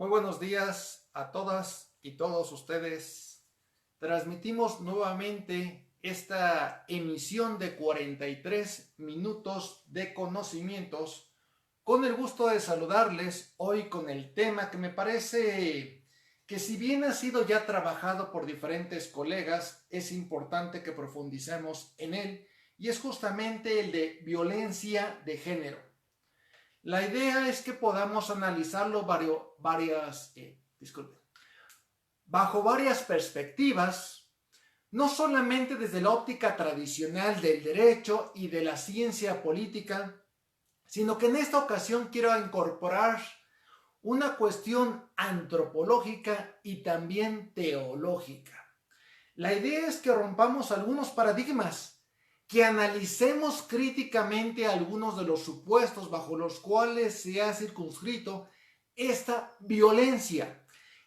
Muy buenos días a todas y todos ustedes. Transmitimos nuevamente esta emisión de 43 minutos de conocimientos con el gusto de saludarles hoy con el tema que me parece que, si bien ha sido ya trabajado por diferentes colegas, es importante que profundicemos en él, y es justamente el de violencia de género. La idea es que podamos analizarlo bajo varias perspectivas, no solamente desde la óptica tradicional del derecho y de la ciencia política, sino que en esta ocasión quiero incorporar una cuestión antropológica y también teológica. La idea es que rompamos algunos paradigmas, que analicemos críticamente algunos de los supuestos bajo los cuales se ha circunscrito esta violencia,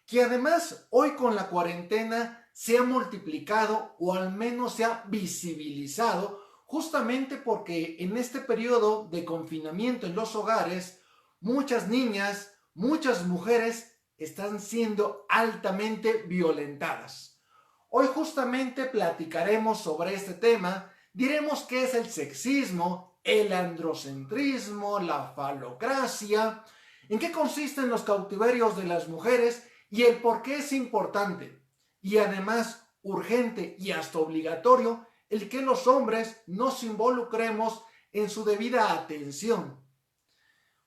que además hoy con la cuarentena se ha multiplicado o al menos se ha visibilizado, justamente porque en este periodo de confinamiento en los hogares, muchas niñas, muchas mujeres están siendo altamente violentadas. Hoy justamente platicaremos sobre este tema. Diremos qué es el sexismo, el androcentrismo, la falocracia, en qué consisten los cautiverios de las mujeres y el por qué es importante y además urgente y hasta obligatorio el que los hombres nos involucremos en su debida atención.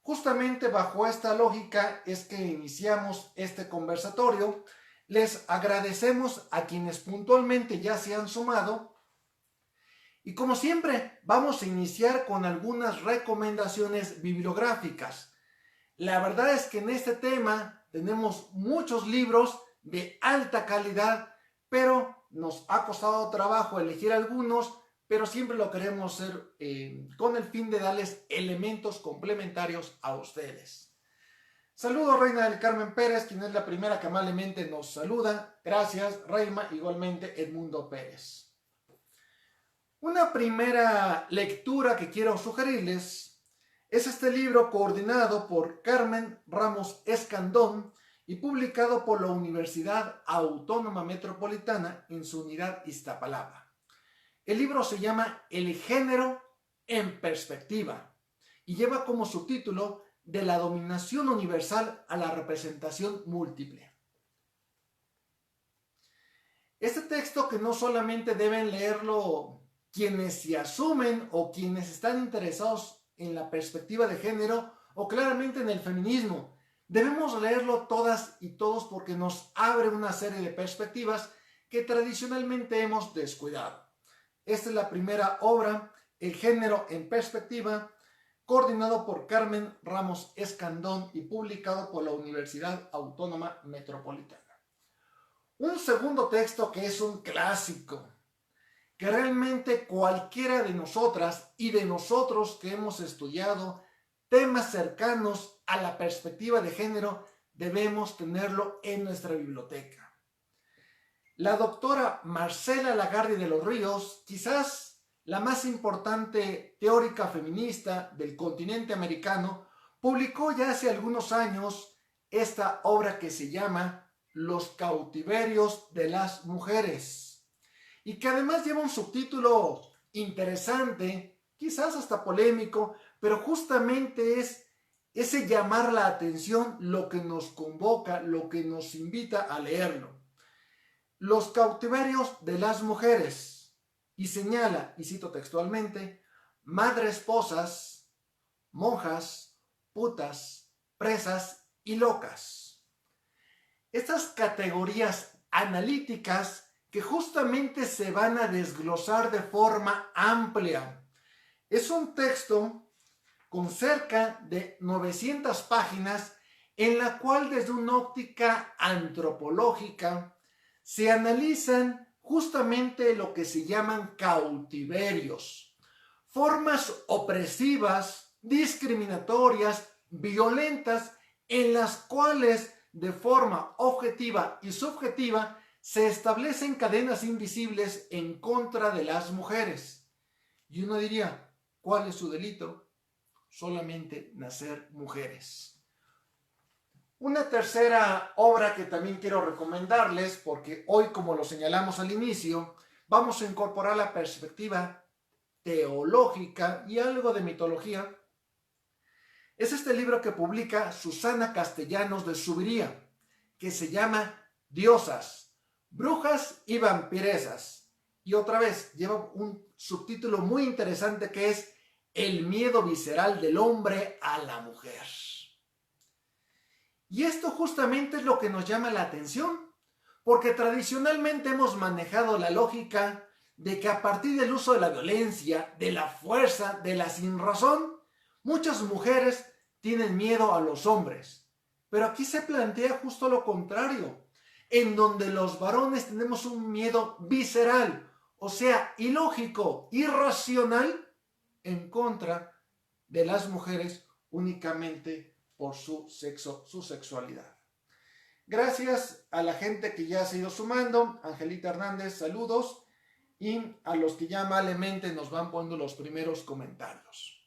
Justamente bajo esta lógica es que iniciamos este conversatorio. Les agradecemos a quienes puntualmente ya se han sumado. Y como siempre, vamos a iniciar con algunas recomendaciones bibliográficas. La verdad es que en este tema tenemos muchos libros de alta calidad, pero nos ha costado trabajo elegir algunos, pero siempre lo queremos hacer con el fin de darles elementos complementarios a ustedes. Saludos, Reina del Carmen Pérez, quien es la primera que amablemente nos saluda. Gracias, Reina. Igualmente, Edmundo Pérez. Una primera lectura que quiero sugerirles es este libro coordinado por Carmen Ramos Escandón y publicado por la Universidad Autónoma Metropolitana en su unidad Iztapalapa. El libro se llama El género en perspectiva y lleva como subtítulo De la dominación universal a la representación múltiple. Este texto, que no solamente deben leerlo quienes se asumen o quienes están interesados en la perspectiva de género o claramente en el feminismo, debemos leerlo todas y todos porque nos abre una serie de perspectivas que tradicionalmente hemos descuidado. Esta es la primera obra, El género en perspectiva, coordinado por Carmen Ramos Escandón y publicado por la Universidad Autónoma Metropolitana. Un segundo texto que es un clásico, que realmente cualquiera de nosotras y de nosotros que hemos estudiado temas cercanos a la perspectiva de género debemos tenerlo en nuestra biblioteca. La doctora Marcela Lagarde de los Ríos, quizás la más importante teórica feminista del continente americano, publicó ya hace algunos años esta obra que se llama Los cautiverios de las mujeres, y que además lleva un subtítulo interesante, quizás hasta polémico, pero justamente es ese llamar la atención lo que nos convoca, lo que nos invita a leerlo. Los cautiverios de las mujeres. Y señala, y cito textualmente, madres posas, monjas, putas, presas y locas. Estas categorías analíticas que justamente se van a desglosar de forma amplia. Es un texto con cerca de 900 páginas en la cual desde una óptica antropológica se analizan justamente lo que se llaman cautiverios, formas opresivas, discriminatorias, violentas, en las cuales de forma objetiva y subjetiva se establecen cadenas invisibles en contra de las mujeres. Y uno diría, ¿cuál es su delito? Solamente nacer mujeres. Una tercera obra que también quiero recomendarles, porque hoy, como lo señalamos al inicio, vamos a incorporar la perspectiva teológica y algo de mitología, es este libro que publica Susana Castellanos de Subiría, que se llama Diosas, Brujas y Vampiresas. Y otra vez lleva un subtítulo muy interesante que es El miedo visceral del hombre a la mujer. Y esto justamente es lo que nos llama la atención, porque tradicionalmente hemos manejado la lógica de que a partir del uso de la violencia, de la fuerza, de la sinrazón, muchas mujeres tienen miedo a los hombres. Pero aquí se plantea justo lo contrario, en donde los varones tenemos un miedo visceral, o sea, ilógico, irracional, en contra de las mujeres únicamente por su sexo, su sexualidad. Gracias a la gente que ya se ha ido sumando. Angelita Hernández, saludos. Y a los que ya amablemente nos van poniendo los primeros comentarios.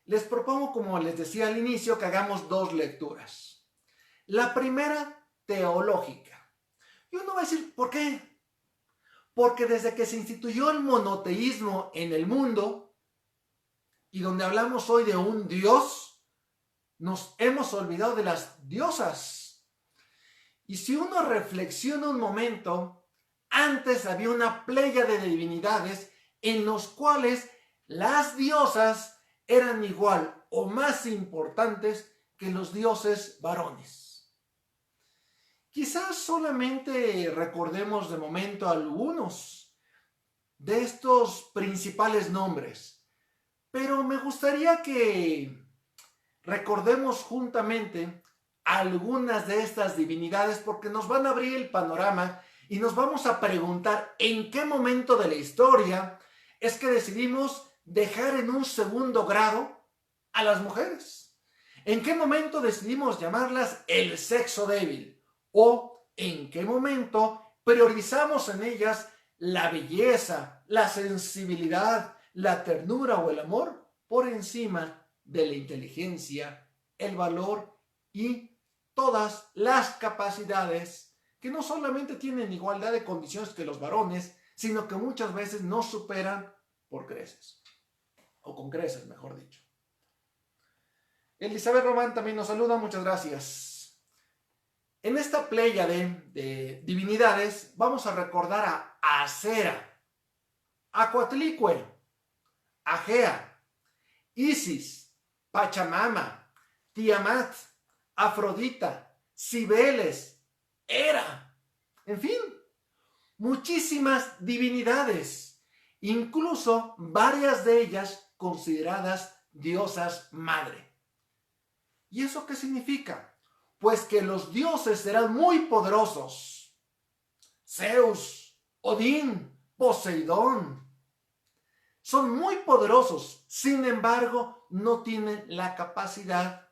Les propongo, como les decía al inicio, que hagamos dos lecturas. La primera, teológica. Y uno va a decir, ¿por qué? Porque desde que se instituyó el monoteísmo en el mundo, y donde hablamos hoy de un Dios, nos hemos olvidado de las diosas. Y si uno reflexiona un momento, antes había una pléyade de divinidades en los cuales las diosas eran igual o más importantes que los dioses varones. Quizás solamente recordemos de momento algunos de estos principales nombres, pero me gustaría que recordemos juntamente algunas de estas divinidades porque nos van a abrir el panorama y nos vamos a preguntar en qué momento de la historia es que decidimos dejar en un segundo grado a las mujeres. ¿En qué momento decidimos llamarlas el sexo débil? ¿O en qué momento priorizamos en ellas la belleza, la sensibilidad, la ternura o el amor por encima de la inteligencia, el valor y todas las capacidades que no solamente tienen igualdad de condiciones que los varones, sino que muchas veces nos superan por creces, o con creces, mejor dicho. Elizabeth Román también nos saluda, muchas gracias. En esta pléyade de divinidades vamos a recordar a Acera, a Coatlicue, a Gea, Isis, Pachamama, Tiamat, Afrodita, Cibeles, Hera, en fin, muchísimas divinidades, incluso varias de ellas consideradas diosas madre. ¿Y eso qué significa? Pues que los dioses eran muy poderosos. Zeus, Odín, Poseidón, son muy poderosos, sin embargo, no tienen la capacidad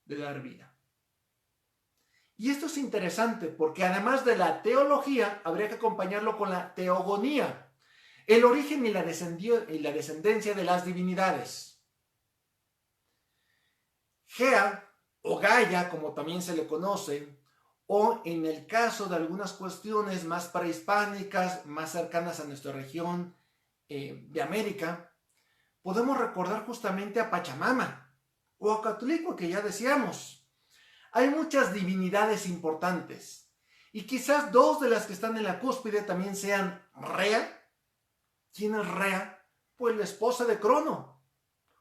de dar vida. Y esto es interesante porque además de la teología, habría que acompañarlo con la teogonía, el origen y la descendencia de las divinidades. Gea, o Gaia, como también se le conoce, o en el caso de algunas cuestiones más prehispánicas, más cercanas a nuestra región, de América, podemos recordar justamente a Pachamama o a Coatlicue, que ya decíamos. Hay muchas divinidades importantes y quizás dos de las que están en la cúspide también sean Rea. ¿Quién es Rea? Pues la esposa de Crono.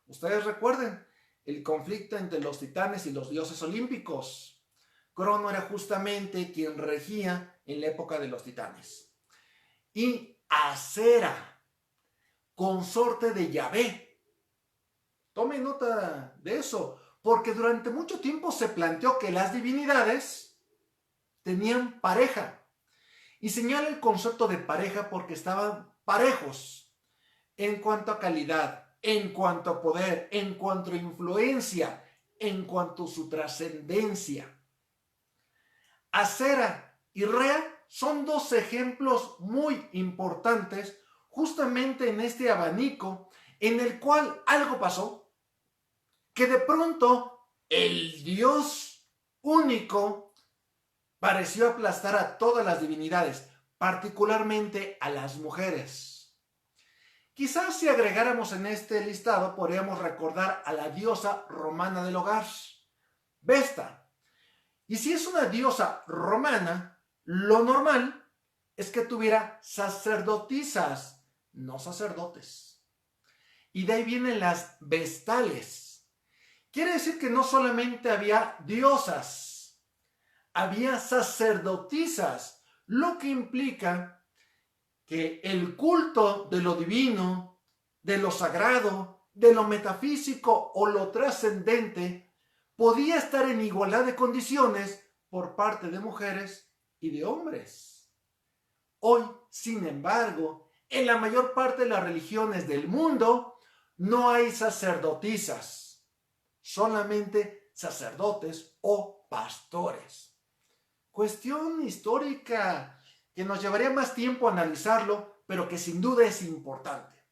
Ustedes recuerden el conflicto entre los titanes y los dioses olímpicos. Crono era justamente quien regía en la época de los titanes. Y Acera, consorte de Yahvé. Tome nota de eso, porque durante mucho tiempo se planteó que las divinidades tenían pareja. Y señala el concepto de pareja porque estaban parejos en cuanto a calidad, en cuanto a poder, en cuanto a influencia, en cuanto a su trascendencia. Acera y Rea son dos ejemplos muy importantes justamente en este abanico en el cual algo pasó, que de pronto el dios único pareció aplastar a todas las divinidades, particularmente a las mujeres. Quizás si agregáramos en este listado podríamos recordar a la diosa romana del hogar, Vesta. Y si es una diosa romana, lo normal es que tuviera sacerdotisas, no sacerdotes. Y de ahí vienen las vestales. Quiere decir que no solamente había diosas, había sacerdotisas, lo que implica que el culto de lo divino, de lo sagrado, de lo metafísico o lo trascendente podía estar en igualdad de condiciones por parte de mujeres y de hombres. Hoy, sin embargo, en la mayor parte de las religiones del mundo no hay sacerdotisas, solamente sacerdotes o pastores. Cuestión histórica que nos llevaría más tiempo analizarlo, pero que sin duda es importante.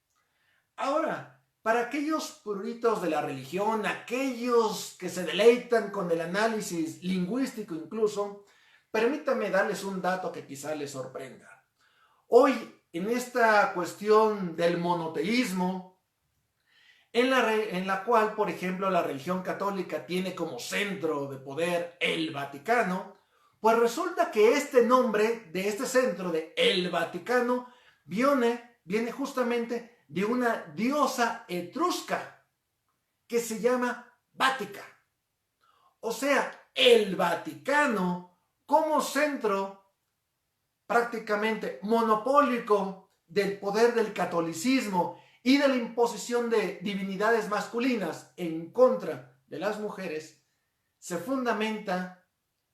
Ahora, para aquellos puritos de la religión, aquellos que se deleitan con el análisis lingüístico incluso, permítanme darles un dato que quizá les sorprenda. Hoy, en esta cuestión del monoteísmo, en la cual, por ejemplo, la religión católica tiene como centro de poder el Vaticano, pues resulta que este nombre de este centro de el Vaticano viene justamente de una diosa etrusca que se llama Vática. O sea, el Vaticano como centro prácticamente monopólico del poder del catolicismo y de la imposición de divinidades masculinas en contra de las mujeres, se fundamenta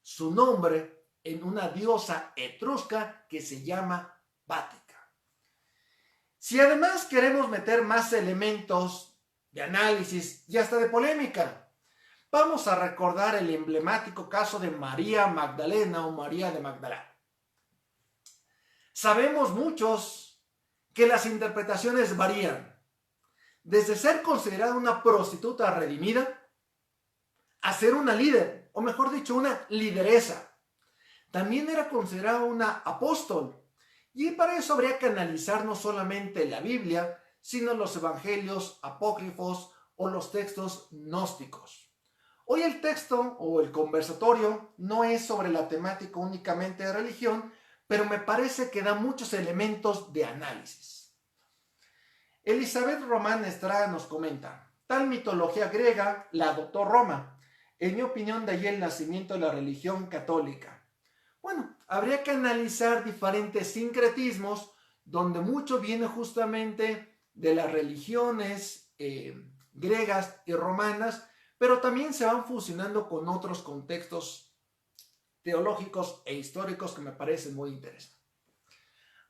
su nombre en una diosa etrusca que se llama Vática. Si además queremos meter más elementos de análisis y hasta de polémica, vamos a recordar el emblemático caso de María Magdalena o María de Magdala. Sabemos muchos que las interpretaciones varían, desde ser considerada una prostituta redimida a ser una líder, o mejor dicho, una lideresa. También era considerada una apóstol, y para eso habría que analizar no solamente la Biblia, sino los evangelios apócrifos o los textos gnósticos. Hoy el texto o el conversatorio no es sobre la temática únicamente de religión, pero me parece que da muchos elementos de análisis. Elizabeth Román Estrada nos comenta: tal mitología griega la adoptó Roma. En mi opinión, de ahí el nacimiento de la religión católica. Bueno, habría que analizar diferentes sincretismos, donde mucho viene justamente de las religiones griegas y romanas, pero también se van fusionando con otros contextos teológicos e históricos que me parecen muy interesantes.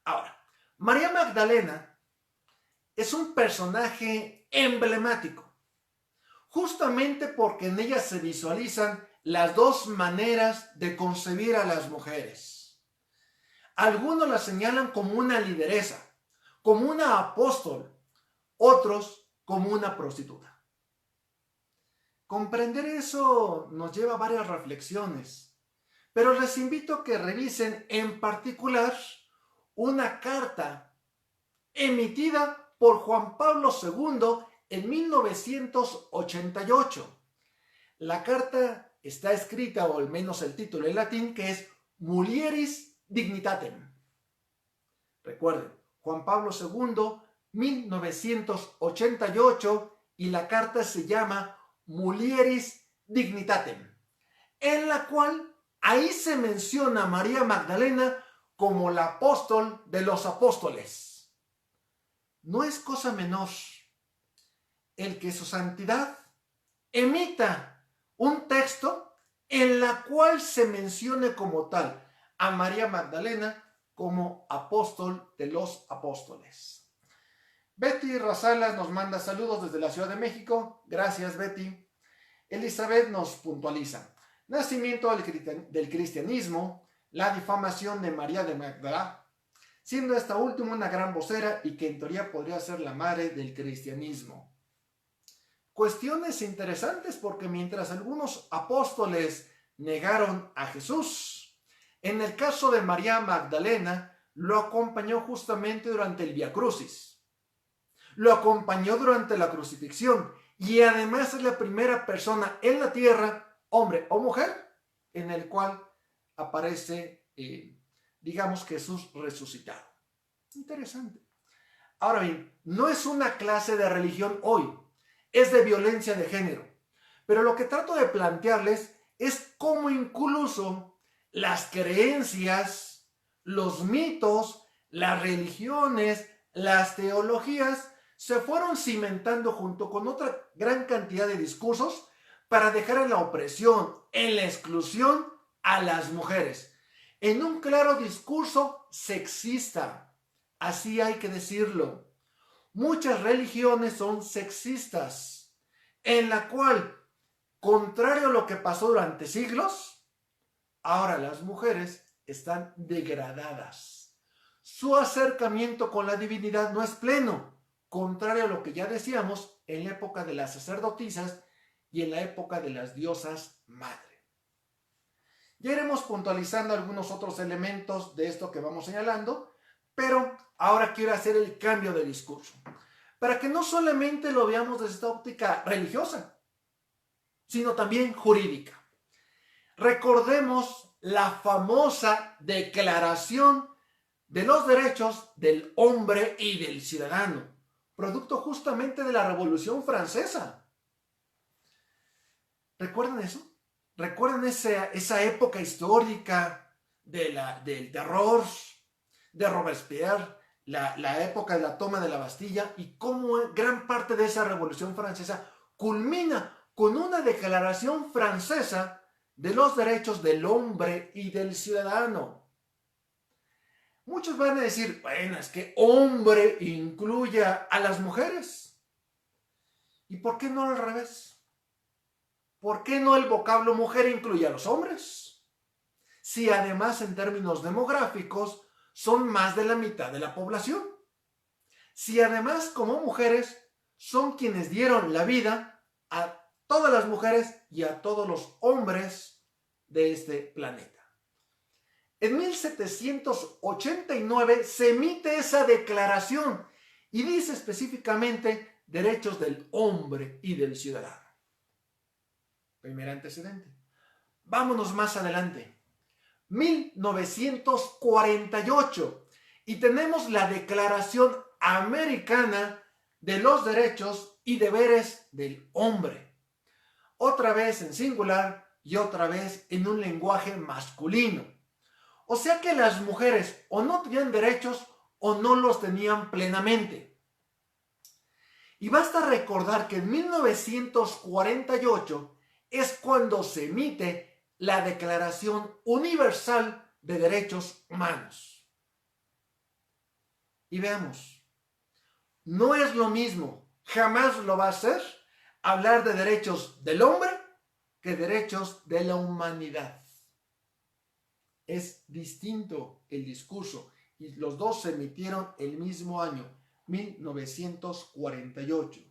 Ahora, María Magdalena es un personaje emblemático, justamente porque en ella se visualizan las dos maneras de concebir a las mujeres. Algunos la señalan como una lideresa, como una apóstol, otros como una prostituta. Comprender eso nos lleva a varias reflexiones, pero les invito a que revisen en particular una carta emitida por Juan Pablo II en 1988. La carta está escrita, o al menos el título en latín, que es Mulieris Dignitatem. Recuerden, Juan Pablo II, 1988, y la carta se llama Mulieris Dignitatem, en la cual ahí se menciona a María Magdalena como la apóstol de los apóstoles. No es cosa menor el que su santidad emita un texto en la cual se mencione como tal a María Magdalena como apóstol de los apóstoles. Betty Rosales nos manda saludos desde la Ciudad de México. Gracias, Betty. Elizabeth nos puntualiza: nacimiento del cristianismo, la difamación de María de Magdala, siendo esta última una gran vocera y que en teoría podría ser la madre del cristianismo. Cuestiones interesantes, porque mientras algunos apóstoles negaron a Jesús. En el caso de María Magdalena, lo acompañó justamente durante el Vía Crucis. Lo acompañó durante la crucifixión y además es la primera persona en la tierra, hombre o mujer, en el cual aparece, digamos, Jesús resucitado. Interesante. Ahora bien, no es una clase de religión hoy, es de violencia de género. Pero lo que trato de plantearles es cómo incluso las creencias, los mitos, las religiones, las teologías se fueron cimentando junto con otra gran cantidad de discursos para dejar en la opresión, en la exclusión a las mujeres, en un claro discurso sexista. Así hay que decirlo. Muchas religiones son sexistas, en la cual, contrario a lo que pasó durante siglos, ahora las mujeres están degradadas. Su acercamiento con la divinidad no es pleno, contrario a lo que ya decíamos en la época de las sacerdotisas y en la época de las diosas madre. Ya iremos puntualizando algunos otros elementos de esto que vamos señalando, pero ahora quiero hacer el cambio de discurso, para que no solamente lo veamos desde esta óptica religiosa, sino también jurídica. Recordemos la famosa Declaración de los Derechos del Hombre y del Ciudadano, producto justamente de la Revolución Francesa. ¿Recuerdan eso? ¿Recuerdan esa época histórica del terror, de Robespierre, la época de la toma de la Bastilla y cómo gran parte de esa Revolución Francesa culmina con una declaración francesa de los derechos del hombre y del ciudadano? Muchos van a decir, bueno, es que hombre incluye a las mujeres. ¿Y por qué no al revés? ¿Por qué no el vocablo mujer incluye a los hombres? Si además en términos demográficos son más de la mitad de la población. Si además como mujeres son quienes dieron la vida a todas las mujeres y a todos los hombres de este planeta. En 1789 se emite esa declaración y dice específicamente derechos del hombre y del ciudadano. Primer antecedente. Vámonos más adelante. 1948 y tenemos la Declaración Americana de los Derechos y Deberes del Hombre. Otra vez en singular y otra vez en un lenguaje masculino. O sea que las mujeres o no tenían derechos o no los tenían plenamente. Y basta recordar que en 1948 es cuando se emite la Declaración Universal de Derechos Humanos. Y veamos, no es lo mismo, jamás lo va a ser, hablar de derechos del hombre que derechos de la humanidad. Es distinto el discurso y los dos se emitieron el mismo año, 1948.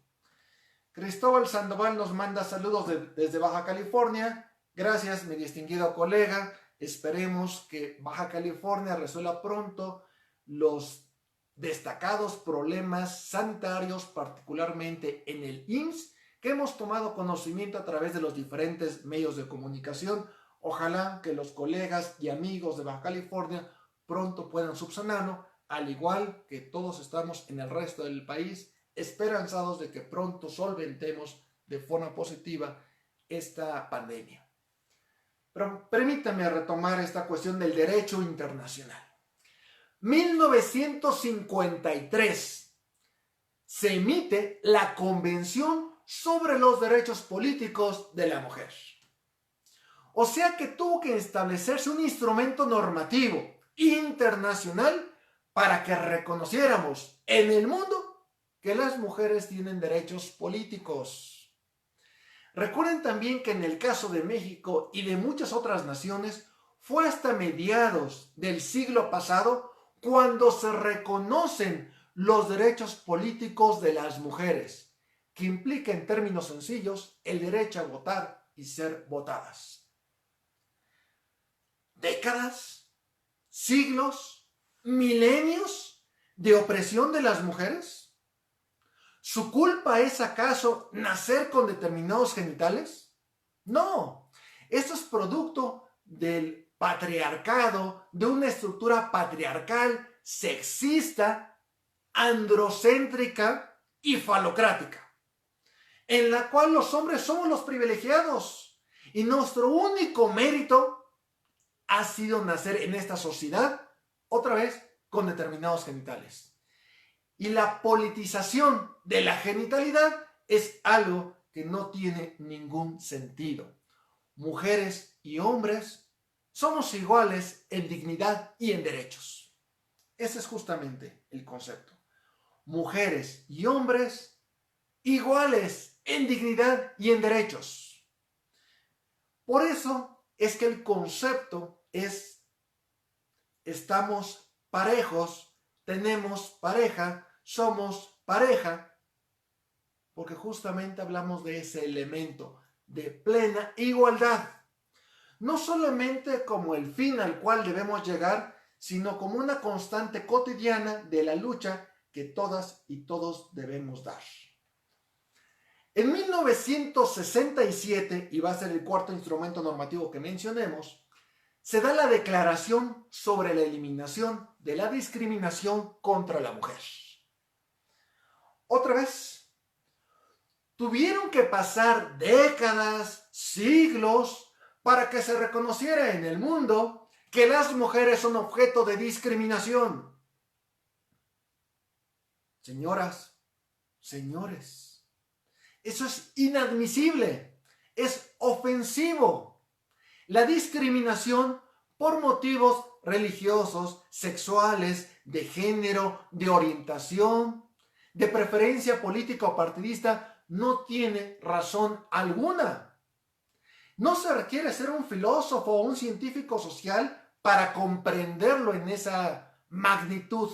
Cristóbal Sandoval nos manda saludos desde Baja California. Gracias, mi distinguido colega. Esperemos que Baja California resuelva pronto los destacados problemas sanitarios, particularmente en el IMSS, que hemos tomado conocimiento a través de los diferentes medios de comunicación. Ojalá que los colegas y amigos de Baja California pronto puedan subsanarlo, al igual que todos estamos en el resto del país, esperanzados de que pronto solventemos de forma positiva esta pandemia. Pero permítame retomar esta cuestión del derecho internacional. 1953 se emite la Convención sobre los Derechos Políticos de la Mujer. O sea que tuvo que establecerse un instrumento normativo internacional para que reconociéramos en el mundo que las mujeres tienen derechos políticos. Recuerden también que en el caso de México y de muchas otras naciones fue hasta mediados del siglo pasado cuando se reconocen los derechos políticos de las mujeres, que implica en términos sencillos el derecho a votar y ser votadas. décadas, siglos, milenios de opresión de las mujeres? ¿Su culpa es acaso nacer con determinados genitales? No, esto es producto del patriarcado, de una estructura patriarcal, sexista, androcéntrica y falocrática, en la cual los hombres somos los privilegiados y nuestro único mérito ha sido nacer en esta sociedad, otra vez, con determinados genitales. Y la politización de la genitalidad es algo que no tiene ningún sentido. Mujeres y hombres somos iguales en dignidad y en derechos. Ese es justamente el concepto. Mujeres y hombres iguales en dignidad y en derechos. Por eso es que el concepto es: estamos parejos, tenemos pareja, somos pareja, porque justamente hablamos de ese elemento de plena igualdad. No solamente como el fin al cual debemos llegar, sino como una constante cotidiana de la lucha que todas y todos debemos dar. En 1967, y va a ser el cuarto instrumento normativo que mencionemos, se da la Declaración sobre la Eliminación de la Discriminación contra la Mujer. Otra vez, tuvieron que pasar décadas, siglos, para que se reconociera en el mundo que las mujeres son objeto de discriminación. Señoras, señores, eso es inadmisible, es ofensivo. La discriminación por motivos religiosos, sexuales, de género, de orientación, de preferencia política o partidista, no tiene razón alguna. No se requiere ser un filósofo o un científico social para comprenderlo en esa magnitud,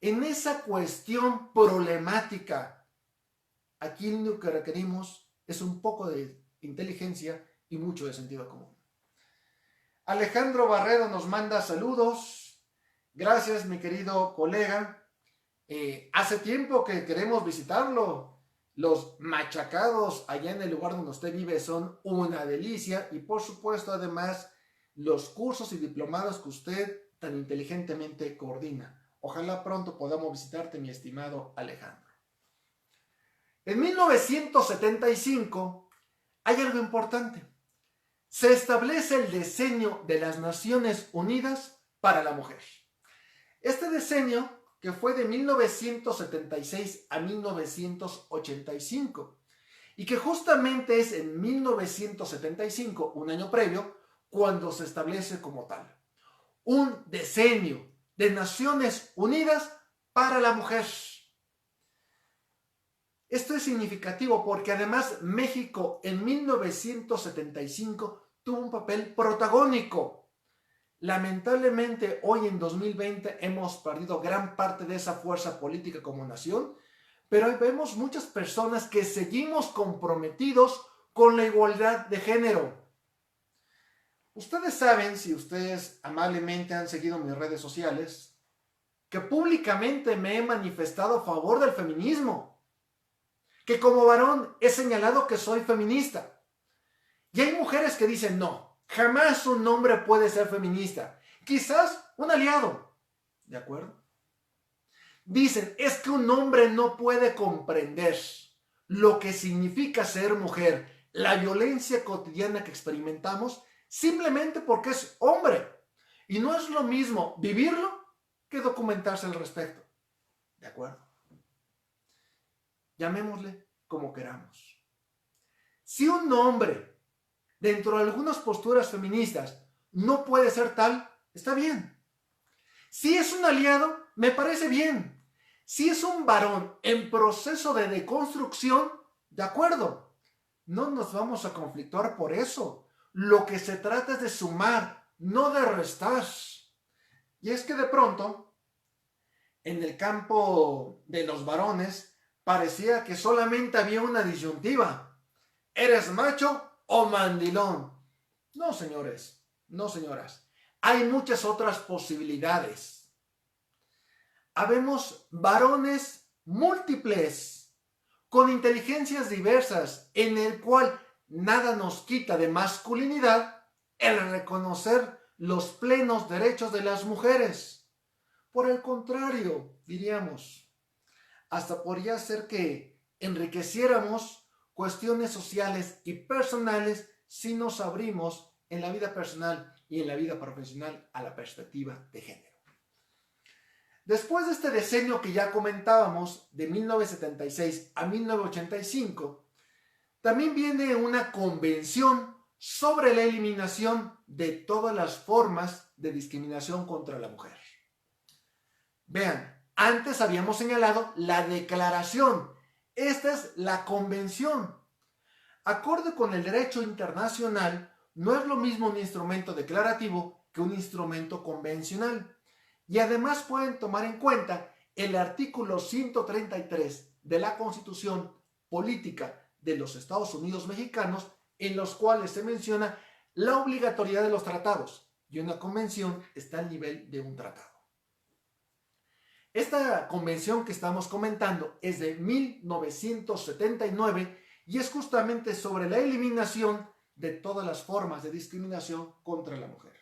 en esa cuestión problemática. Aquí lo que requerimos es un poco de inteligencia y mucho de sentido común. Alejandro Barredo nos manda saludos. Gracias, mi querido colega. Hace tiempo que queremos visitarlo. Los machacados allá en el lugar donde usted vive son una delicia. Y por supuesto, además, los cursos y diplomados que usted tan inteligentemente coordina. Ojalá pronto podamos visitarte, mi estimado Alejandro. En 1975 hay algo importante. Se establece el Decenio de las Naciones Unidas para la Mujer. Este decenio, que fue de 1976 a 1985, y que justamente es en 1975, un año previo, cuando se establece como tal. Un decenio de Naciones Unidas para la Mujer. Esto es significativo porque además México en 1975 tuvo un papel protagónico. Lamentablemente hoy en 2020 hemos perdido gran parte de esa fuerza política como nación, pero hoy vemos muchas personas que seguimos comprometidos con la igualdad de género. Ustedes saben, si ustedes amablemente han seguido mis redes sociales, que públicamente me he manifestado a favor del feminismo, que como varón he señalado que soy feminista. Y hay mujeres que dicen, no, jamás un hombre puede ser feminista. Quizás un aliado, ¿de acuerdo? Dicen, es que un hombre no puede comprender lo que significa ser mujer, la violencia cotidiana que experimentamos, simplemente porque es hombre. Y no es lo mismo vivirlo que documentarse al respecto. ¿De acuerdo? Llamémosle como queramos. Si un hombre, dentro de algunas posturas feministas, no puede ser tal, está bien. Si es un aliado, me parece bien. Si es un varón en proceso de deconstrucción, de acuerdo. No nos vamos a conflictuar por eso. Lo que se trata es de sumar, no de restar. Y es que de pronto, en el campo de los varones, parecía que solamente había una disyuntiva. ¿Eres macho o mandilón? No, señores, no, señoras. hay muchas otras posibilidades. Habemos varones múltiples, con inteligencias diversas, en el cual nada nos quita de masculinidad el reconocer los plenos derechos de las mujeres. Por el contrario, diríamos, hasta podría ser que enriqueciéramos cuestiones sociales y personales si nos abrimos en la vida personal y en la vida profesional a la perspectiva de género. Después de este decenio que ya comentábamos, de 1976 a 1985, también viene una convención sobre la eliminación de todas las formas de discriminación contra la mujer. Vean, antes habíamos señalado la declaración. Esta es la convención. Acorde con el derecho internacional, no es lo mismo un instrumento declarativo que un instrumento convencional. Y además pueden tomar en cuenta el artículo 133 de la Constitución Política de los Estados Unidos Mexicanos, en los cuales se menciona la obligatoriedad de los tratados, y una convención está al nivel de un tratado. Esta convención que estamos comentando es de 1979 y es justamente sobre la eliminación de todas las formas de discriminación contra la mujer.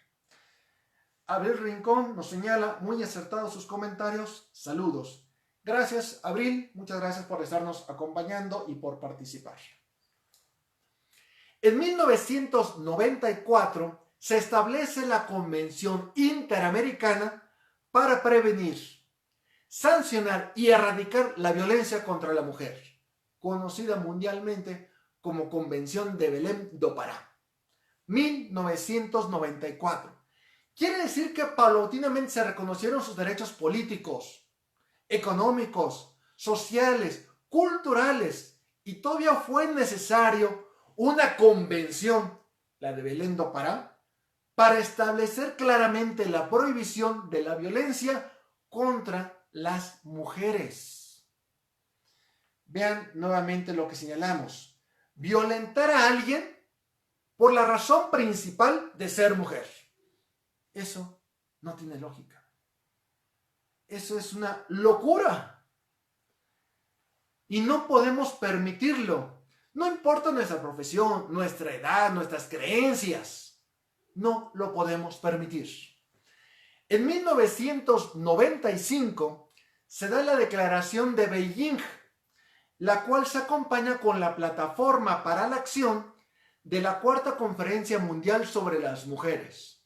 Abril Rincón nos señala, muy acertados sus comentarios, saludos. Gracias, Abril, muchas gracias por estarnos acompañando y por participar. En 1994 se establece la Convención Interamericana para prevenir, sancionar y erradicar la violencia contra la mujer, conocida mundialmente como Convención de Belém do Pará, 1994. Quiere decir que paulatinamente se reconocieron sus derechos políticos, económicos, sociales, culturales, y todavía fue necesario una convención, la de Belém do Pará, para establecer claramente la prohibición de la violencia contra las mujeres. Vean nuevamente lo que señalamos. Violentar a alguien por la razón principal de ser mujer. Eso no tiene lógica. Eso es una locura. Y no podemos permitirlo. No importa nuestra profesión, nuestra edad, nuestras creencias. No lo podemos permitir. En 1995 se da la Declaración de Beijing, la cual se acompaña con la Plataforma para la Acción de la Cuarta Conferencia Mundial sobre las Mujeres.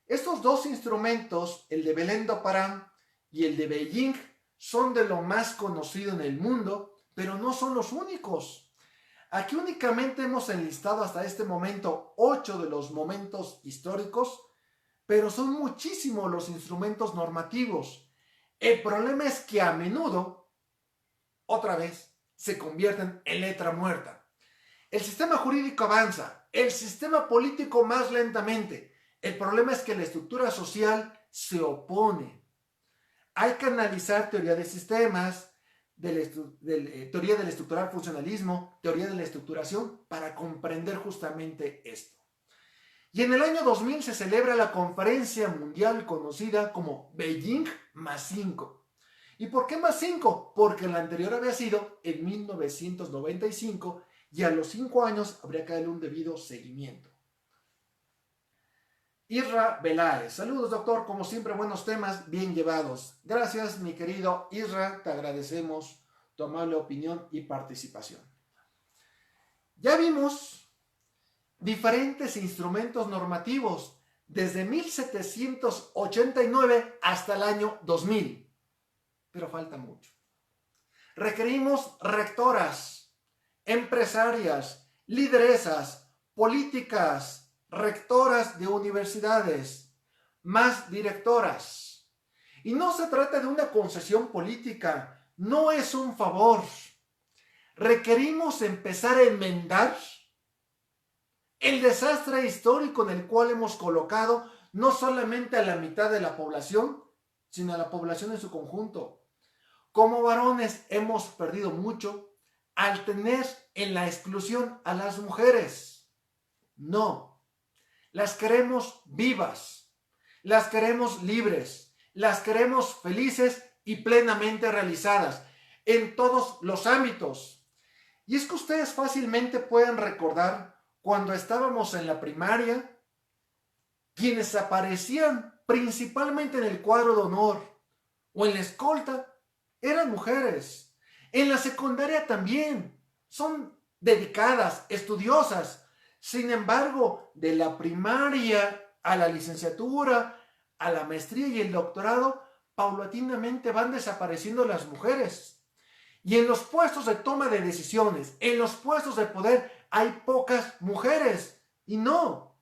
Estos dos instrumentos, el de Belém do Pará y el de Beijing, son de lo más conocido en el mundo, pero no son los únicos. Aquí únicamente hemos enlistado hasta este momento 8 de los momentos históricos, pero son muchísimos los instrumentos normativos. El problema es que a menudo, otra vez, se convierten en letra muerta. El sistema jurídico avanza, el sistema político más lentamente. El problema es que la estructura social se opone. Hay que analizar teoría de sistemas, teoría del estructural funcionalismo, teoría de la estructuración, para comprender justamente esto. Y en el año 2000 se celebra la conferencia mundial conocida como Beijing +5. ¿Y por qué +5? Porque la anterior había sido en 1995 y a los 5 años habría que darle un debido seguimiento. Isra Beláez, saludos doctor, como siempre buenos temas bien llevados. Gracias mi querido Isra, te agradecemos tu amable opinión y participación. Ya vimos diferentes instrumentos normativos desde 1789 hasta el año 2000, pero falta mucho. Requerimos rectoras, empresarias, lideresas, políticas, rectoras de universidades, más directoras. Y no se trata de una concesión política, no es un favor. Requerimos empezar a enmendar el desastre histórico en el cual hemos colocado no solamente a la mitad de la población, sino a la población en su conjunto. Como varones hemos perdido mucho al tener en la exclusión a las mujeres. No. Las queremos vivas, las queremos libres, las queremos felices y plenamente realizadas en todos los ámbitos. Y es que ustedes fácilmente pueden recordar cuando estábamos en la primaria, quienes aparecían principalmente en el cuadro de honor o en la escolta eran mujeres. En la secundaria también son dedicadas, estudiosas. Sin embargo, de la primaria a la licenciatura, a la maestría y el doctorado, paulatinamente van desapareciendo las mujeres. Y en los puestos de toma de decisiones, en los puestos de poder, hay pocas mujeres. Y no,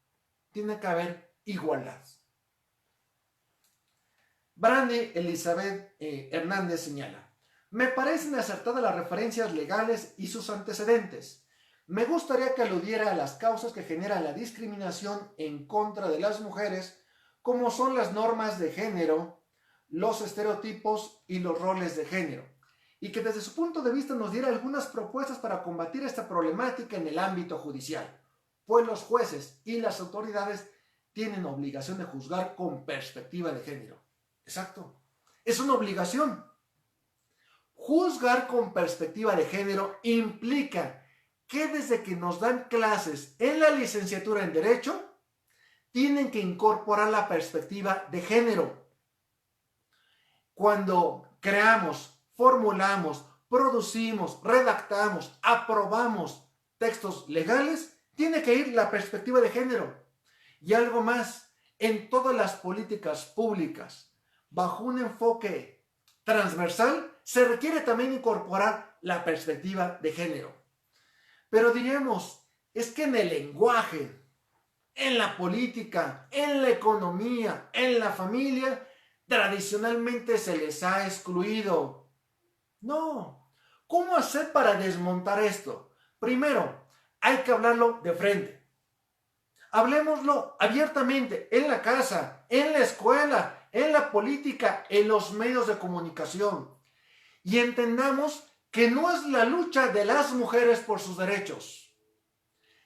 tiene que haber igualdad. Brandy Elizabeth Hernández señala: me parecen acertadas las referencias legales y sus antecedentes. Me gustaría que aludiera a las causas que generan la discriminación en contra de las mujeres, como son las normas de género, los estereotipos y los roles de género, y que desde su punto de vista nos diera algunas propuestas para combatir esta problemática en el ámbito judicial, pues los jueces y las autoridades tienen obligación de juzgar con perspectiva de género. Exacto, es una obligación. Juzgar con perspectiva de género implica que desde que nos dan clases en la licenciatura en Derecho, tienen que incorporar la perspectiva de género. Cuando creamos, formulamos, producimos, redactamos, aprobamos textos legales, tiene que ir la perspectiva de género. Y algo más, en todas las políticas públicas, bajo un enfoque transversal, se requiere también incorporar la perspectiva de género. Pero diríamos, es que en el lenguaje, en la política, en la economía, en la familia, tradicionalmente se les ha excluido. No. ¿Cómo hacer para desmontar esto? Primero, hay que hablarlo de frente. Hablemoslo abiertamente en la casa, en la escuela, en la política, en los medios de comunicación. Y entendamos que no es la lucha de las mujeres por sus derechos.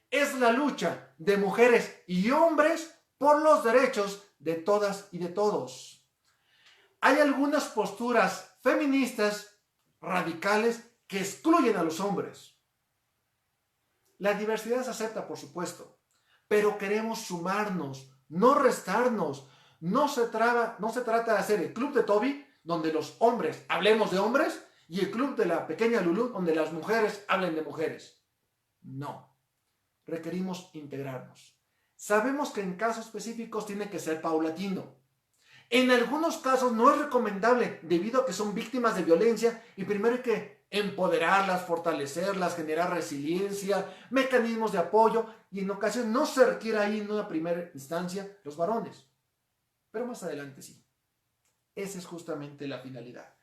Es la lucha de mujeres y hombres por los derechos de todas y de todos. Hay algunas posturas feministas radicales que excluyen a los hombres. La diversidad se acepta, por supuesto, pero queremos sumarnos, no restarnos. No se trata de hacer el club de Toby, donde los hombres hablemos de hombres, y el club de la pequeña Lulú, donde las mujeres hablen de mujeres. No. Requerimos integrarnos. Sabemos que en casos específicos tiene que ser paulatino. En algunos casos no es recomendable debido a que son víctimas de violencia y primero hay que empoderarlas, fortalecerlas, generar resiliencia, mecanismos de apoyo y en ocasiones no se requiere ahí en una primera instancia los varones. Pero más adelante sí. Esa es justamente la finalidad.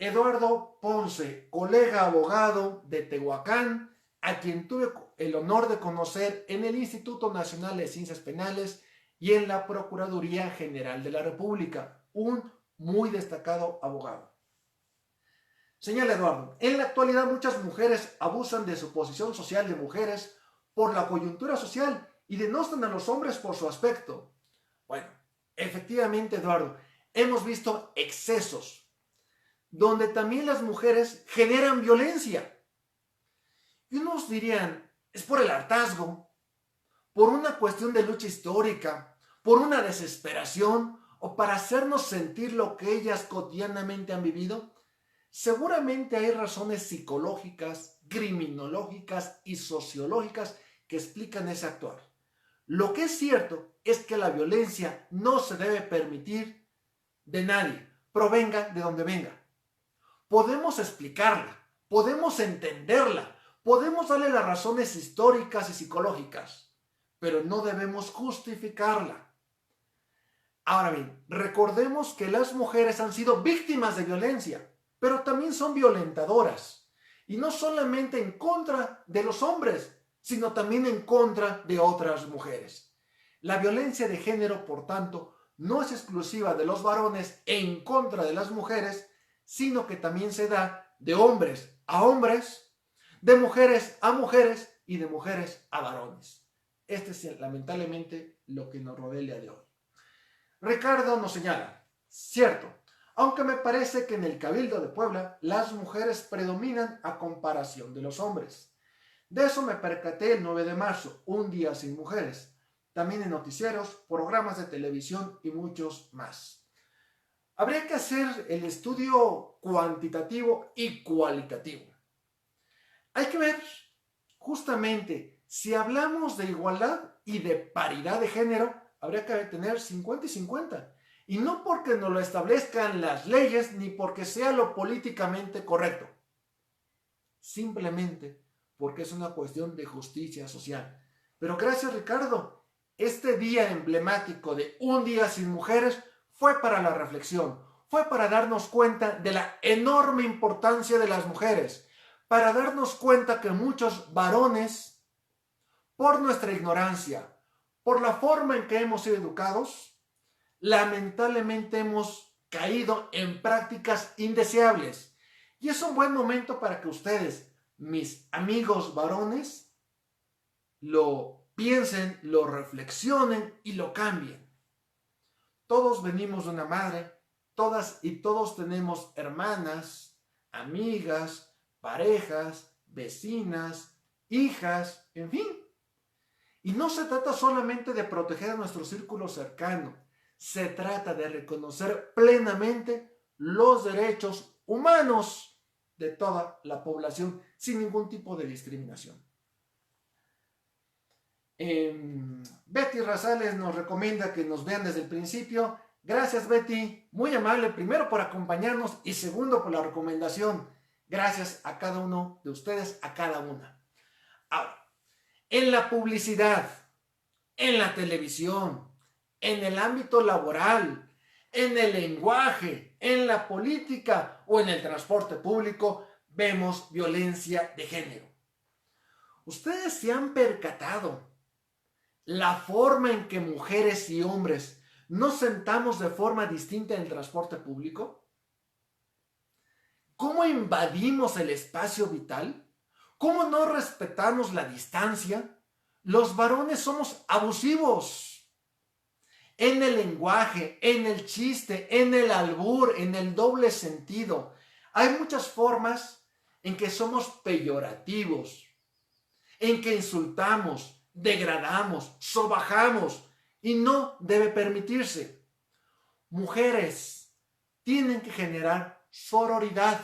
Eduardo Ponce, colega abogado de Tehuacán, a quien tuve el honor de conocer en el Instituto Nacional de Ciencias Penales y en la Procuraduría General de la República, un muy destacado abogado. Señala Eduardo, en la actualidad muchas mujeres abusan de su posición social de mujeres por la coyuntura social y denostan a los hombres por su aspecto. Bueno, efectivamente, Eduardo, hemos visto excesos donde también las mujeres generan violencia. Y unos dirían, es por el hartazgo, por una cuestión de lucha histórica, por una desesperación o para hacernos sentir lo que ellas cotidianamente han vivido. Seguramente hay razones psicológicas, criminológicas y sociológicas que explican ese actuar. Lo que es cierto es que la violencia no se debe permitir de nadie, provenga de donde venga. Podemos explicarla, podemos entenderla, podemos darle las razones históricas y psicológicas, pero no debemos justificarla. Ahora bien, recordemos que las mujeres han sido víctimas de violencia, pero también son violentadoras. Y no solamente en contra de los hombres, sino también en contra de otras mujeres. La violencia de género, por tanto, no es exclusiva de los varones en contra de las mujeres, sino que también se da de hombres a hombres, de mujeres a mujeres y de mujeres a varones. Este es lamentablemente lo que nos rodea el día de hoy. Ricardo nos señala, cierto, aunque me parece que en el Cabildo de Puebla las mujeres predominan a comparación de los hombres. De eso me percaté el 9 de marzo, un día sin mujeres, también en noticieros, programas de televisión y muchos más. Habría que hacer el estudio cuantitativo y cualitativo. Hay que ver justamente si hablamos de igualdad y de paridad de género, habría que tener 50 y 50. Y no porque nos lo establezcan las leyes ni porque sea lo políticamente correcto. Simplemente porque es una cuestión de justicia social. Pero gracias, Ricardo. Este día emblemático de un día sin mujeres fue para la reflexión, fue para darnos cuenta de la enorme importancia de las mujeres, para darnos cuenta que muchos varones, por nuestra ignorancia, por la forma en que hemos sido educados, lamentablemente hemos caído en prácticas indeseables. Y es un buen momento para que ustedes, mis amigos varones, lo piensen, lo reflexionen y lo cambien. Todos venimos de una madre, todas y todos tenemos hermanas, amigas, parejas, vecinas, hijas, en fin. Y no se trata solamente de proteger a nuestro círculo cercano, se trata de reconocer plenamente los derechos humanos de toda la población sin ningún tipo de discriminación. Betty Razales nos recomienda que nos vean desde el principio. Gracias, Betty, muy amable, primero por acompañarnos y segundo por la recomendación. Gracias a cada uno de ustedes, a cada una. Ahora, en la publicidad, en la televisión, en el ámbito laboral, en el lenguaje, en la política o en el transporte público, vemos violencia de género. ¿Ustedes se han percatado la forma en que mujeres y hombres nos sentamos de forma distinta en el transporte público? ¿Cómo invadimos el espacio vital? ¿Cómo no respetamos la distancia? Los varones somos abusivos en el lenguaje, en el chiste, en el albur, en el doble sentido. Hay muchas formas en que somos peyorativos, en que insultamos, degradamos, sobajamos y no debe permitirse. Mujeres tienen que generar sororidad,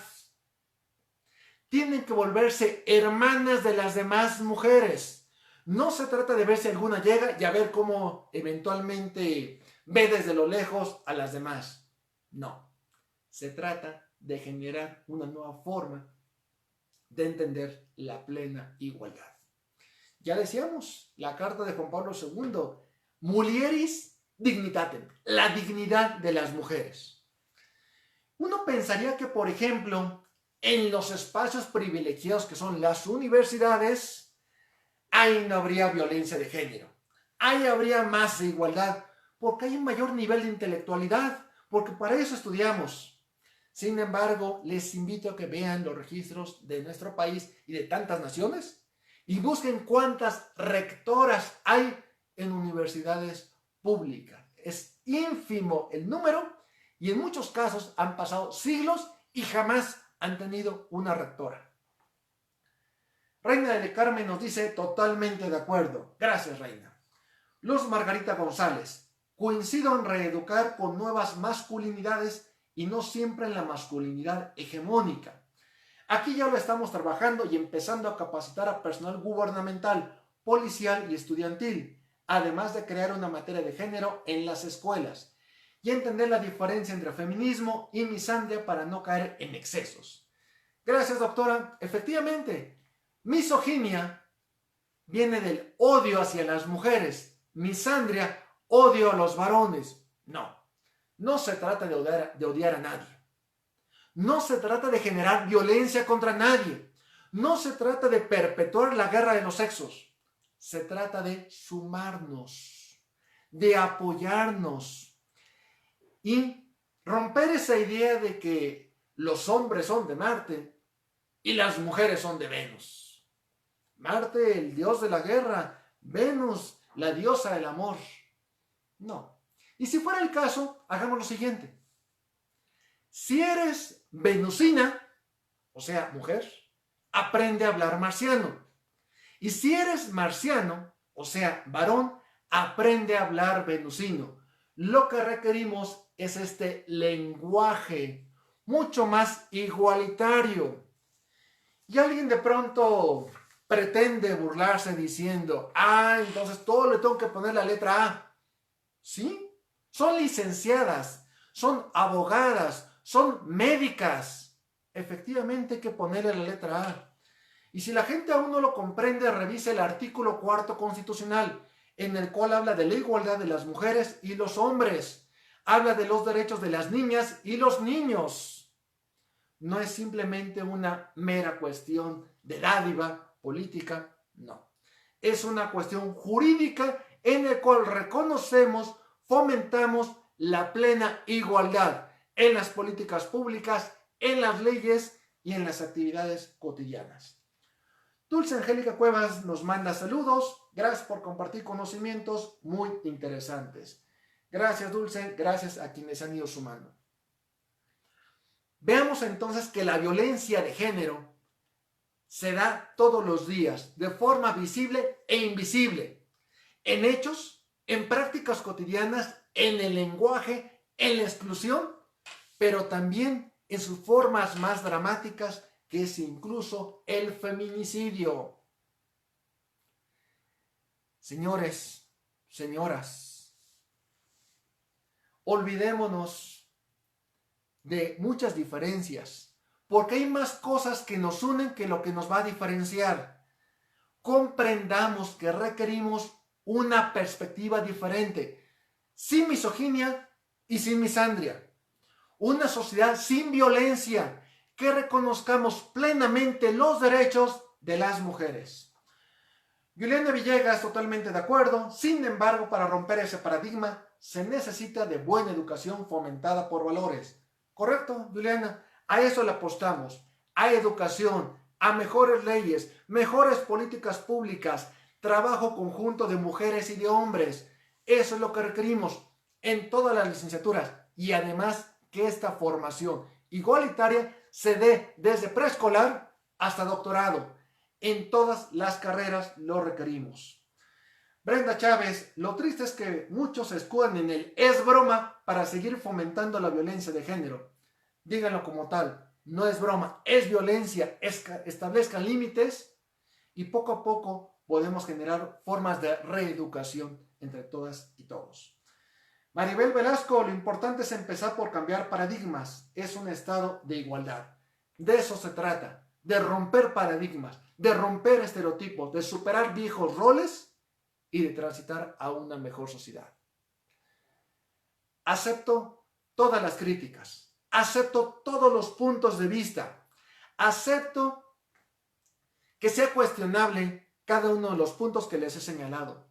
tienen que volverse hermanas de las demás mujeres. No se trata de ver si alguna llega y a ver cómo eventualmente ve desde lo lejos a las demás. No, se trata de generar una nueva forma de entender la plena igualdad. Ya decíamos, la carta de Juan Pablo II, mulieris dignitatem, la dignidad de las mujeres. Uno pensaría que, por ejemplo, en los espacios privilegiados que son las universidades, ahí no habría violencia de género, ahí habría más igualdad, porque hay un mayor nivel de intelectualidad, porque para eso estudiamos. Sin embargo, les invito a que vean los registros de nuestro país y de tantas naciones, y busquen cuántas rectoras hay en universidades públicas. Es ínfimo el número y en muchos casos han pasado siglos y jamás han tenido una rectora. Reina del Carmen nos dice totalmente de acuerdo. Gracias, Reina. Luz Margarita González. Coincido en reeducar con nuevas masculinidades y no siempre en la masculinidad hegemónica. Aquí ya lo estamos trabajando y empezando a capacitar a personal gubernamental, policial y estudiantil, además de crear una materia de género en las escuelas y entender la diferencia entre feminismo y misandria para no caer en excesos. Gracias, doctora. Efectivamente, misoginia viene del odio hacia las mujeres, misandria, odio a los varones. No se trata de odiar a nadie. No se trata de generar violencia contra nadie. No se trata de perpetuar la guerra de los sexos. Se trata de sumarnos, de apoyarnos y romper esa idea de que los hombres son de Marte y las mujeres son de Venus. Marte, el dios de la guerra, Venus, la diosa del amor. No. Y si fuera el caso, hagamos lo siguiente. Si eres venusina, o sea, mujer, aprende a hablar marciano. Y si eres marciano, o sea, varón, aprende a hablar venusino. Lo que requerimos es este lenguaje mucho más igualitario. Y alguien de pronto pretende burlarse diciendo, entonces todo le tengo que poner la letra A. ¿Sí? Son licenciadas, son abogadas, son médicas. Efectivamente hay que ponerle la letra A. Y si la gente aún no lo comprende, revise el artículo 4 constitucional, en el cual habla de la igualdad de las mujeres y los hombres. Habla de los derechos de las niñas y los niños. No es simplemente una mera cuestión de dádiva política, no. Es una cuestión jurídica en la cual reconocemos, fomentamos la plena igualdad en las políticas públicas, en las leyes y en las actividades cotidianas. Dulce Angélica Cuevas nos manda saludos. Gracias por compartir conocimientos muy interesantes. Gracias, Dulce. Gracias a quienes han ido sumando. Veamos entonces que la violencia de género se da todos los días, de forma visible e invisible, en hechos, en prácticas cotidianas, en el lenguaje, en la exclusión, pero también en sus formas más dramáticas, que es incluso el feminicidio. Señores, señoras, olvidémonos de muchas diferencias, porque hay más cosas que nos unen que lo que nos va a diferenciar. Comprendamos que requerimos una perspectiva diferente, sin misoginia y sin misandria. Una sociedad sin violencia, que reconozcamos plenamente los derechos de las mujeres. Juliana Villegas, totalmente de acuerdo. Sin embargo, para romper ese paradigma, se necesita de buena educación fomentada por valores. ¿Correcto, Juliana? A eso le apostamos. A educación, a mejores leyes, mejores políticas públicas, trabajo conjunto de mujeres y de hombres. Eso es lo que requerimos en todas las licenciaturas. Y además que esta formación igualitaria se dé desde preescolar hasta doctorado. En todas las carreras lo requerimos. Brenda Chávez, lo triste es que muchos se escudan en el es broma para seguir fomentando la violencia de género. Díganlo como tal, no es broma, es violencia. Establezcan límites y poco a poco podemos generar formas de reeducación entre todas y todos. Maribel Velasco, lo importante es empezar por cambiar paradigmas. Es un estado de igualdad. De eso se trata, de romper paradigmas, de romper estereotipos, de superar viejos roles y de transitar a una mejor sociedad. Acepto todas las críticas, acepto todos los puntos de vista, acepto que sea cuestionable cada uno de los puntos que les he señalado.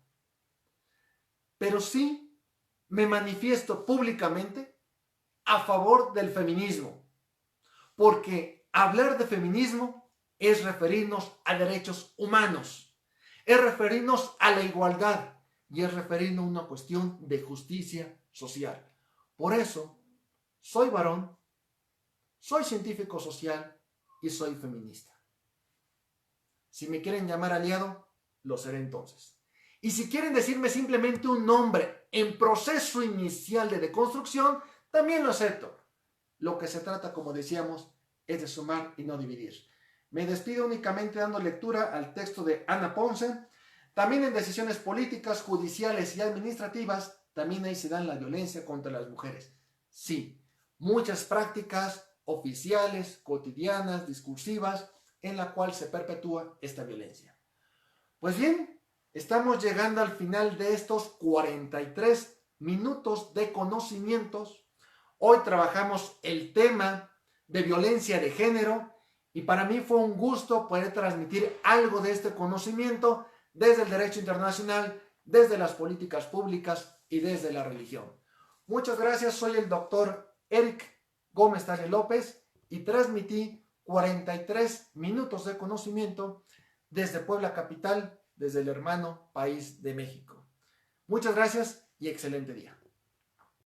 Pero sí me manifiesto públicamente a favor del feminismo, porque hablar de feminismo es referirnos a derechos humanos, es referirnos a la igualdad y es referirnos a una cuestión de justicia social. Por eso, soy varón, soy científico social y soy feminista. Si me quieren llamar aliado, lo seré entonces. Y si quieren decirme simplemente un nombre en proceso inicial de deconstrucción, también lo acepto. Lo que se trata, como decíamos, es de sumar y no dividir. Me despido únicamente dando lectura al texto de Ana Ponce. También en decisiones políticas, judiciales y administrativas, también ahí se dan la violencia contra las mujeres. Sí, muchas prácticas oficiales, cotidianas, discursivas, en la cual se perpetúa esta violencia. Pues bien, estamos llegando al final de estos 43 minutos de conocimientos. Hoy trabajamos el tema de violencia de género y para mí fue un gusto poder transmitir algo de este conocimiento desde el derecho internacional, desde las políticas públicas y desde la religión. Muchas gracias, soy el doctor Eric Gómez Tagle López y transmití 43 minutos de conocimiento desde Puebla capital, desde el hermano país de México. Muchas gracias y excelente día.